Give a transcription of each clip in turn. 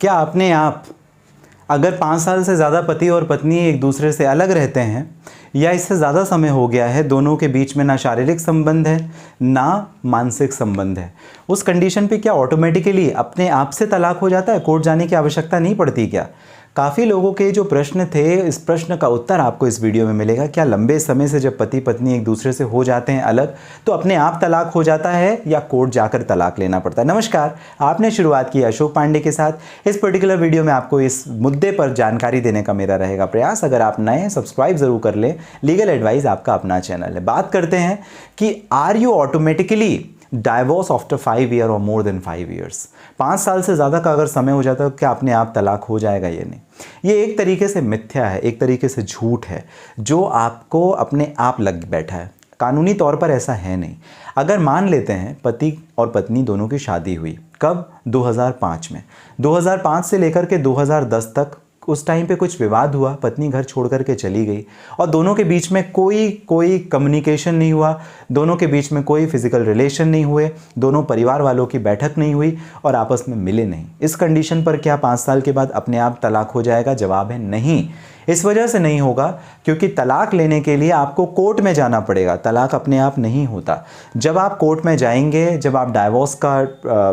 क्या अपने आप अगर 5 साल से ज़्यादा पति और पत्नी एक दूसरे से अलग रहते हैं या इससे ज़्यादा समय हो गया है, दोनों के बीच में ना शारीरिक संबंध है ना मानसिक संबंध है, उस कंडीशन पे क्या ऑटोमेटिकली अपने आप से तलाक हो जाता है? कोर्ट जाने की आवश्यकता नहीं पड़ती क्या? काफ़ी लोगों के जो प्रश्न थे, इस प्रश्न का उत्तर आपको इस वीडियो में मिलेगा। क्या लंबे समय से जब पति पत्नी एक दूसरे से हो जाते हैं अलग तो अपने आप तलाक हो जाता है या कोर्ट जाकर तलाक लेना पड़ता है? नमस्कार, आपने शुरुआत की अशोक पांडे के साथ। इस पर्टिकुलर वीडियो में आपको इस मुद्दे पर जानकारी देने का मेरा रहेगा प्रयास। अगर आप नए हैं सब्सक्राइब जरूर कर लें। लीगल एडवाइस आपका अपना चैनल है। बात करते हैं कि are you automatically divorce after 5 year और मोर देन 5 ईयर्स। 5 साल से ज़्यादा का अगर समय हो जाता है तो क्या अपने आप तलाक हो जाएगा? ये नहीं, ये एक तरीके से मिथ्या है, एक तरीके से झूठ है जो आपको अपने आप लग बैठा है। कानूनी तौर पर ऐसा है नहीं। अगर मान लेते हैं पति और पत्नी दोनों की शादी हुई कब? 2005 में। 2005 से लेकर के 2010 तक उस टाइम पे कुछ विवाद हुआ, पत्नी घर छोड़ करके चली गई और दोनों के बीच में कोई कम्युनिकेशन नहीं हुआ, दोनों के बीच में कोई फिजिकल रिलेशन नहीं हुए, दोनों परिवार वालों की बैठक नहीं हुई और आपस में मिले नहीं। इस कंडीशन पर क्या 5 साल के बाद अपने आप तलाक हो जाएगा? जवाब है नहीं। इस वजह से नहीं होगा क्योंकि तलाक लेने के लिए आपको कोर्ट में जाना पड़ेगा। तलाक अपने आप नहीं होता। जब आप कोर्ट में जाएंगे, जब आप डाइवोर्स का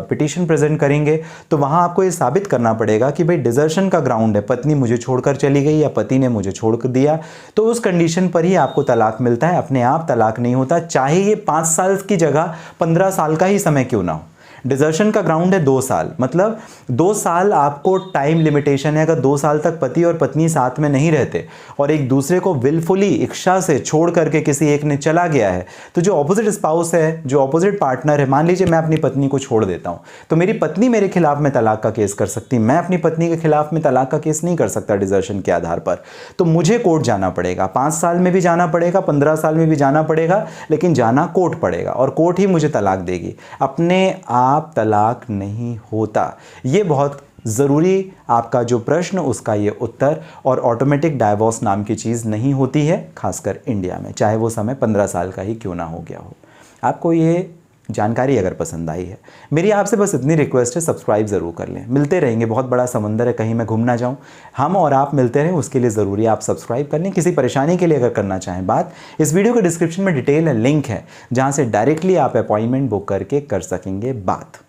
पिटीशन प्रेजेंट करेंगे तो वहाँ आपको ये साबित करना पड़ेगा कि भाई डिजर्शन का ग्राउंड है, पत्नी मुझे छोड़कर चली गई या पति ने मुझे छोड़ कर दिया, तो उस कंडीशन पर ही आपको तलाक मिलता है। अपने आप तलाक नहीं होता, चाहे ये 5 साल की जगह 15 साल का ही समय क्यों ना हो। डिजर्शन का ग्राउंड है 2 साल, मतलब 2 साल आपको टाइम लिमिटेशन है। अगर 2 साल तक पति और पत्नी साथ में नहीं रहते और एक दूसरे को विलफुली इच्छा से छोड़ करके किसी एक ने चला गया है तो जो ऑपोजिट स्पाउस है, जो ऑपोजिट पार्टनर है, मान लीजिए मैं अपनी पत्नी को छोड़ देता हूं तो मेरी पत्नी मेरे खिलाफ में तलाक का केस कर सकती, मैं अपनी पत्नी के खिलाफ में तलाक का केस नहीं कर सकता डिजर्शन के आधार पर। तो मुझे कोर्ट जाना पड़ेगा, 5 साल में भी जाना पड़ेगा, 15 साल में भी जाना पड़ेगा, लेकिन जाना कोर्ट पड़ेगा और कोर्ट ही मुझे तलाक देगी। अपने आप तलाक नहीं होता। ये बहुत ज़रूरी आपका जो प्रश्न, उसका ये उत्तर। और ऑटोमेटिक डाइवोर्स नाम की चीज़ नहीं होती है, खासकर इंडिया में, चाहे वो समय 15 साल का ही क्यों ना हो गया हो। आपको ये जानकारी अगर पसंद आई है, मेरी आपसे बस इतनी रिक्वेस्ट है, सब्सक्राइब ज़रूर कर लें। मिलते रहेंगे, बहुत बड़ा समंदर है, कहीं मैं घूम ना जाऊं, हम और आप मिलते रहें, उसके लिए ज़रूरी है आप सब्सक्राइब कर लें। किसी परेशानी के लिए अगर करना चाहें बात, इस वीडियो के डिस्क्रिप्शन में डिटेल है, लिंक है, जहाँ से डायरेक्टली आप अपॉइंटमेंट बुक करके कर सकेंगे बात।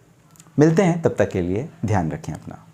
मिलते हैं, तब तक के लिए ध्यान रखें अपना।